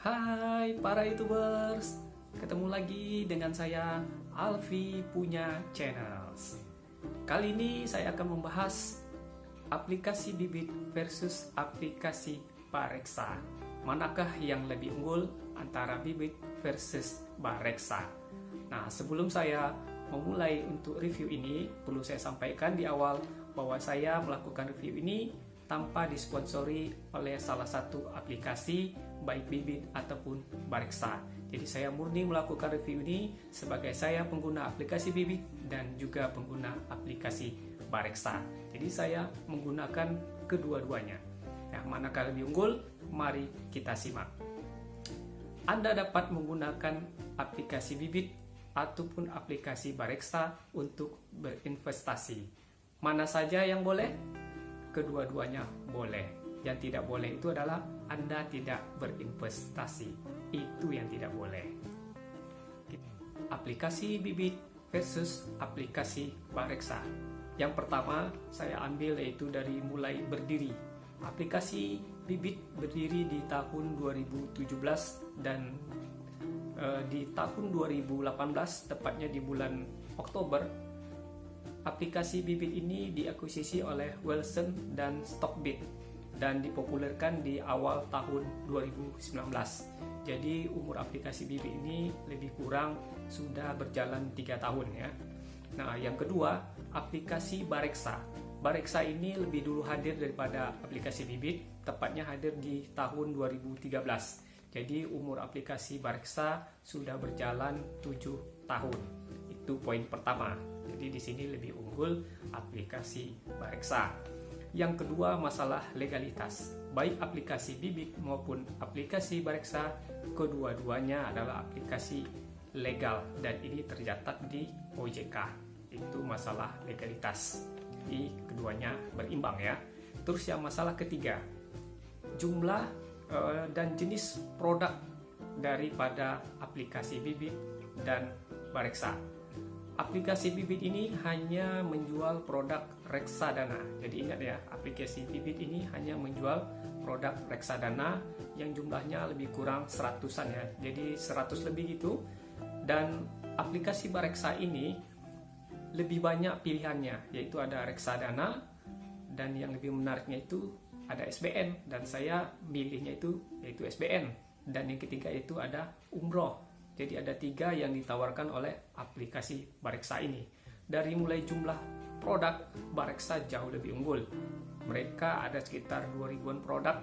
Hai para YouTubers, ketemu lagi dengan saya Alfi punya channels. Kali ini saya akan membahas aplikasi bibit versus aplikasi Bareksa. Manakah yang lebih unggul antara bibit versus Bareksa? Nah, sebelum saya memulai untuk review ini, perlu saya sampaikan di awal bahwa saya melakukan review ini tanpa disponsori oleh salah satu aplikasi baik bibit ataupun Bareksa. Jadi saya murni melakukan review ini sebagai saya pengguna aplikasi bibit dan juga pengguna aplikasi Bareksa. Jadi saya menggunakan kedua-duanya. Yang manakah lebih unggul? Mari kita simak. Anda dapat menggunakan aplikasi bibit ataupun aplikasi Bareksa untuk berinvestasi. Mana saja yang boleh? Kedua-duanya boleh. Yang tidak boleh itu adalah Anda tidak berinvestasi. Itu yang tidak boleh. Aplikasi bibit versus aplikasi Bareksa. Yang pertama saya ambil yaitu dari mulai berdiri. Aplikasi bibit berdiri di tahun 2017 dan di tahun 2018, tepatnya di bulan Oktober, aplikasi bibit ini diakuisisi oleh Wilson dan Stockbit dan dipopulerkan di awal tahun 2019. Jadi umur aplikasi bibit ini lebih kurang sudah berjalan 3 tahun ya. Nah, yang kedua, aplikasi Bareksa. Bareksa ini lebih dulu hadir daripada aplikasi bibit, tepatnya hadir di tahun 2013. Jadi umur aplikasi Bareksa sudah berjalan 7 tahun. Itu poin pertama. Jadi di sini lebih unggul aplikasi Bareksa. Yang kedua, masalah legalitas. Baik aplikasi bibit maupun aplikasi Bareksa, kedua-duanya adalah aplikasi legal dan ini tercatat di OJK. Itu masalah legalitas. Jadi keduanya berimbang ya. Terus yang masalah ketiga, jumlah dan jenis produk daripada aplikasi bibit dan Bareksa. Aplikasi bibit ini hanya menjual produk reksadana. Jadi ingat ya, aplikasi bibit ini hanya menjual produk reksadana yang jumlahnya lebih kurang 100-an ya. Jadi 100 lebih gitu. Dan aplikasi Bareksa ini lebih banyak pilihannya, yaitu ada reksadana dan yang lebih menariknya itu ada SBN, dan saya milihnya itu yaitu SBN. Dan yang ketiga itu ada umroh. Jadi ada 3 yang ditawarkan oleh aplikasi Bareksa ini. Dari mulai jumlah produk, Bareksa jauh lebih unggul. Mereka ada sekitar 2000-an produk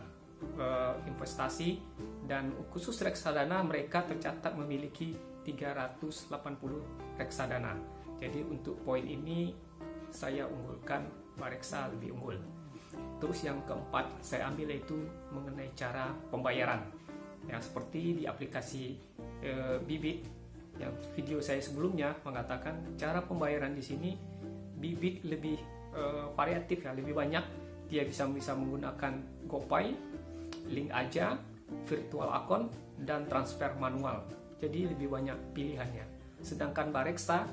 investasi, dan khusus reksadana mereka tercatat memiliki 380 reksadana. Jadi untuk poin ini saya unggulkan Bareksa lebih unggul. Terus yang keempat saya ambil yaitu mengenai cara pembayaran. Yang seperti di aplikasi bibit, yang video saya sebelumnya mengatakan cara pembayaran di sini bibit lebih variatif ya, lebih banyak. Dia bisa menggunakan GoPay, link aja, virtual account, dan transfer manual. Jadi lebih banyak pilihannya. Sedangkan Bareksa,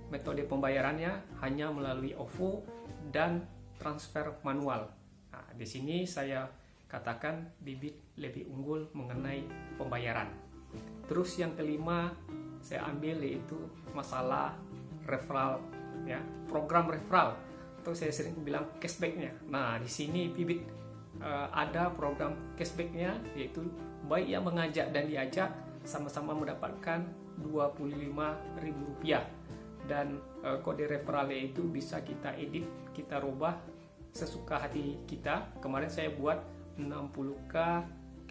metode pembayarannya hanya melalui OVO dan transfer manual. Nah, di sini saya katakan bibit lebih unggul mengenai pembayaran. Terus yang kelima saya ambil yaitu masalah referral ya, program referral atau saya sering bilang cashbacknya. Nah, di sini bibit ada program cashbacknya, yaitu baik yang mengajak dan diajak sama-sama mendapatkan Rp25.000 dan kode referralnya itu bisa kita edit, kita rubah sesuka hati kita. Kemarin saya buat 60k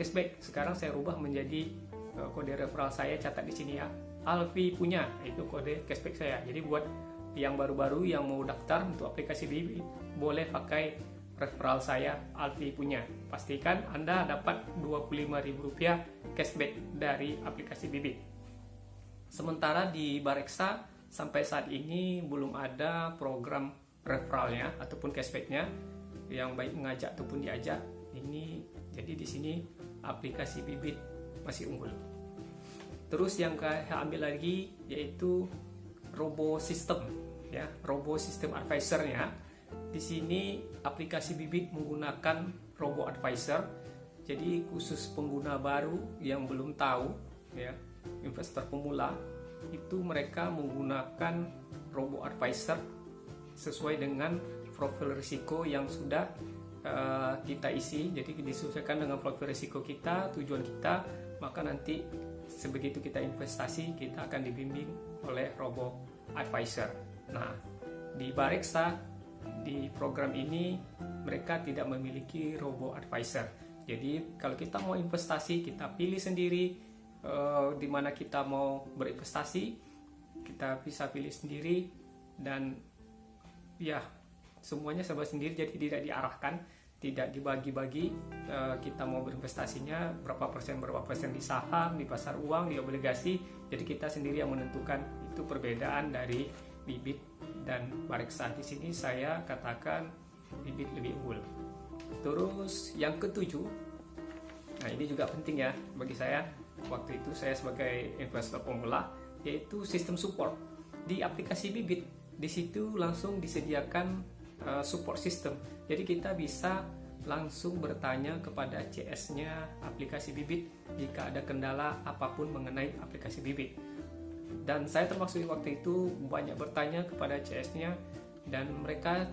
cashback, sekarang saya rubah menjadi kode referral saya, catat di sini ya, Alfi punya, itu kode cashback saya. Jadi buat yang baru-baru yang mau daftar untuk aplikasi bibit boleh pakai referral saya Alfi punya. Pastikan Anda dapat Rp25.000 cashback dari aplikasi bibit. Sementara di Bareksa sampai saat ini belum ada program referralnya ataupun cashbacknya yang baik mengajak ataupun diajak. Ini jadi di sini aplikasi bibit masih unggul. Terus yang saya ambil lagi yaitu Robo System ya, Robo System Advisor-nya. Di sini aplikasi bibit menggunakan Robo Advisor. Jadi khusus pengguna baru yang belum tahu, ya, investor pemula itu mereka menggunakan robo advisor sesuai dengan profil risiko yang sudah kita isi. Jadi disesuaikan dengan profil risiko kita, tujuan kita, maka nanti sebegitu kita investasi kita akan dibimbing oleh robo advisor. Nah, di Bareksa di program ini mereka tidak memiliki robo advisor. Jadi kalau kita mau investasi, kita pilih sendiri di mana kita mau berinvestasi, kita bisa pilih sendiri, dan ya semuanya serba sendiri. Jadi tidak diarahkan, tidak dibagi-bagi. Kita mau berinvestasinya berapa persen di saham, di pasar uang, di obligasi. Jadi kita sendiri yang menentukan. Itu perbedaan dari Bibit dan Bareksa. Di sini saya katakan Bibit lebih unggul. Terus yang ketujuh, nah ini juga penting ya bagi saya. Waktu itu saya sebagai investor pemula, yaitu sistem support di aplikasi Bibit. Di situ langsung disediakan support system. Jadi kita bisa langsung bertanya kepada CS-nya aplikasi Bibit jika ada kendala apapun mengenai aplikasi Bibit. Dan saya termasuk waktu itu banyak bertanya kepada CS-nya, dan mereka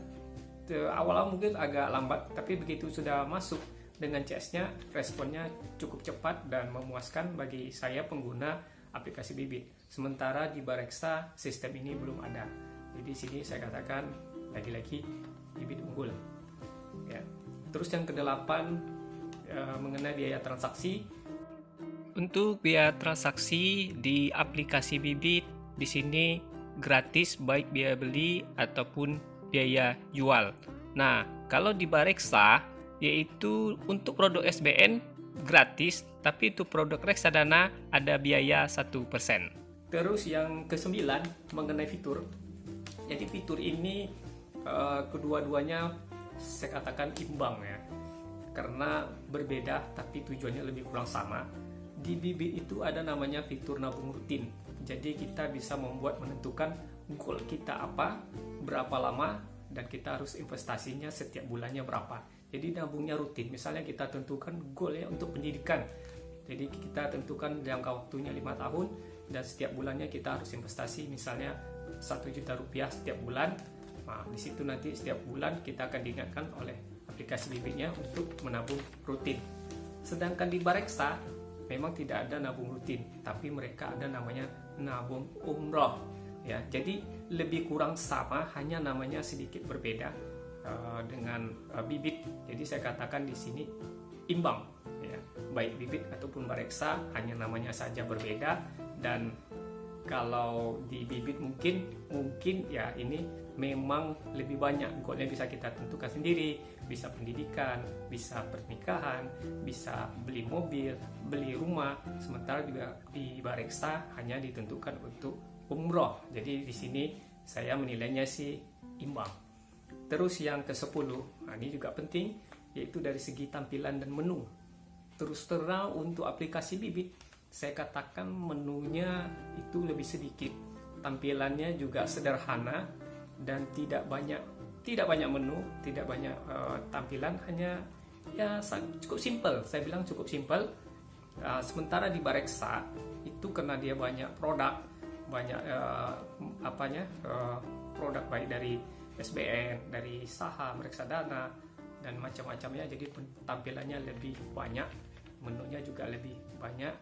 awal-awal mungkin agak lambat, tapi begitu sudah masuk dengan CS-nya, responnya cukup cepat dan memuaskan bagi saya pengguna aplikasi Bibit. Sementara di Bareksa sistem ini belum ada. Jadi di sini saya katakan lagi-lagi Bibit unggul. Ya. Terus yang ke-8 mengenai biaya transaksi. Untuk biaya transaksi di aplikasi Bibit di sini gratis, baik biaya beli ataupun biaya jual. Nah, kalau di Bareksa yaitu untuk produk SBN gratis, tapi untuk produk reksadana ada biaya 1%. Terus yang ke-9 mengenai fitur. Jadi fitur ini kedua-duanya saya katakan imbang ya, karena berbeda tapi tujuannya lebih kurang sama. Di Bibit itu ada namanya fitur nabung rutin. Jadi kita bisa menentukan goal kita apa, berapa lama, dan kita harus investasinya setiap bulannya berapa. Jadi nabungnya rutin. Misalnya kita tentukan goal ya untuk pendidikan. Jadi kita tentukan jangka waktunya 5 tahun, dan setiap bulannya kita harus investasi misalnya 1 juta rupiah setiap bulan. Nah, di situ nanti setiap bulan kita akan diingatkan oleh aplikasi Bibitnya untuk menabung rutin. Sedangkan di Bareksa memang tidak ada nabung rutin, tapi mereka ada namanya nabung umroh. Ya, jadi lebih kurang sama, hanya namanya sedikit berbeda dengan Bibit. Jadi saya katakan di sini imbang, ya. Baik Bibit ataupun Bareksa hanya namanya saja berbeda. Dan kalau di Bibit mungkin ya ini memang lebih banyak goalnya, bisa kita tentukan sendiri, bisa pendidikan, bisa pernikahan, bisa beli mobil, beli rumah. Sementara juga di Bareksa hanya ditentukan untuk umroh. Jadi di sini saya menilainya sih imbang. Terus yang ke-10, nah ini juga penting, yaitu dari segi tampilan dan menu. Terus terang untuk aplikasi Bibit, saya katakan menunya itu lebih sedikit. Tampilannya juga sederhana dan tidak banyak menu, tidak banyak tampilan, hanya ya cukup simple. Saya bilang cukup simple. Sementara di Bareksa itu karena dia banyak produk, banyak produk baik dari SBN, dari saham, reksadana, dan macam-macamnya. Jadi tampilannya lebih banyak, menunya juga lebih banyak.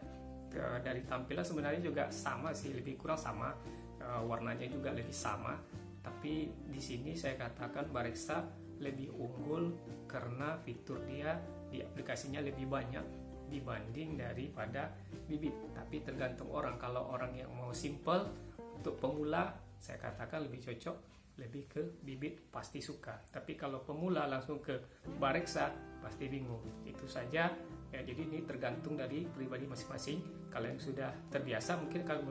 Dari tampilan sebenarnya juga sama sih, lebih kurang sama, warnanya juga lebih sama. Tapi di sini saya katakan Bareksa lebih unggul karena fitur dia di aplikasinya lebih banyak dibanding daripada Bibit. Tapi tergantung orang. Kalau orang yang mau simple untuk pemula, saya katakan lebih cocok, lebih ke Bibit, pasti suka. Tapi kalau pemula langsung ke Bareksa pasti bingung. Itu saja ya. Jadi ini tergantung dari pribadi masing-masing. Kalau yang sudah terbiasa mungkin kalau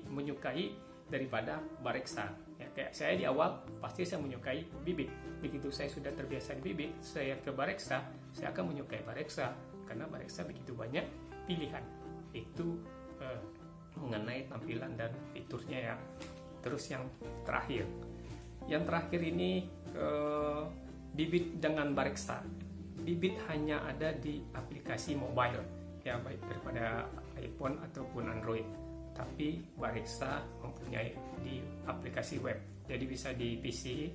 menyukai daripada Bareksa ya. Kayak saya di awal pasti saya menyukai Bibit. Begitu saya sudah terbiasa di Bibit, saya ke Bareksa, saya akan menyukai Bareksa karena Bareksa begitu banyak pilihan. Itu mengenai tampilan dan fiturnya ya. Terus yang terakhir ini Bibit dengan Bareksa. Di Bibit hanya ada di aplikasi mobile, ya baik daripada iPhone ataupun Android. Tapi Bareksa mempunyai di aplikasi web, jadi bisa di PC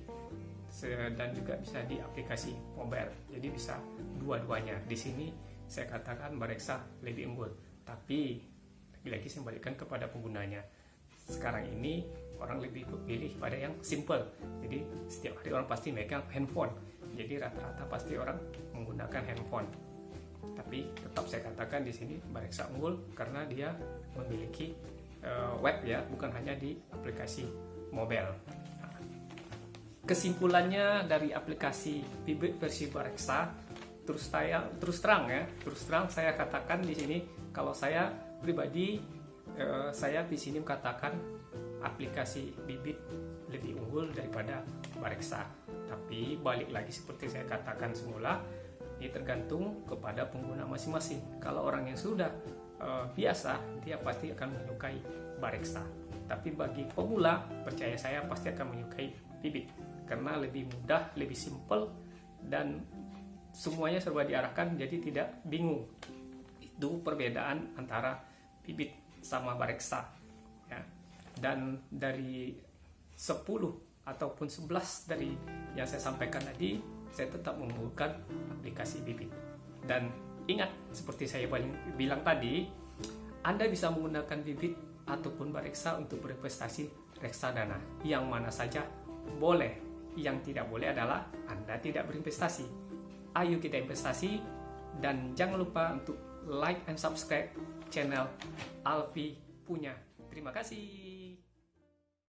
dan juga bisa di aplikasi mobile. Jadi bisa dua-duanya. Di sini saya katakan Bareksa lebih unggul, tapi lagi-lagi saya balikkan kepada penggunanya. Sekarang ini orang lebih pilih pada yang simple. Jadi setiap hari orang pasti megang handphone. Jadi rata-rata pasti orang menggunakan handphone. Tapi tetap saya katakan di sini Bareksa unggul karena dia memiliki web, ya, bukan hanya di aplikasi mobile. Kesimpulannya dari aplikasi Bibit versi Bareksa, terus terang saya katakan di sini, kalau saya pribadi, saya di sini mengatakan aplikasi Bibit lebih unggul daripada Bareksa. Tapi balik lagi seperti saya katakan semula, ini tergantung kepada pengguna masing-masing. Kalau orang yang sudah biasa, dia pasti akan menyukai Bareksa. Tapi bagi pemula, percaya saya pasti akan menyukai Bibit karena lebih mudah, lebih simple, dan semuanya serba diarahkan, jadi tidak bingung. Itu perbedaan antara Bibit sama Bareksa, ya. Dan dari 10 ataupun 11 dari yang saya sampaikan tadi, saya tetap mengunggulkan aplikasi Bibit. Dan ingat, seperti saya bilang tadi, Anda bisa menggunakan Bibit ataupun Bareksa untuk berinvestasi reksadana. Yang mana saja boleh. Yang tidak boleh adalah Anda tidak berinvestasi. Ayo kita investasi, dan jangan lupa untuk like and subscribe channel Alfi Punya. Terima kasih.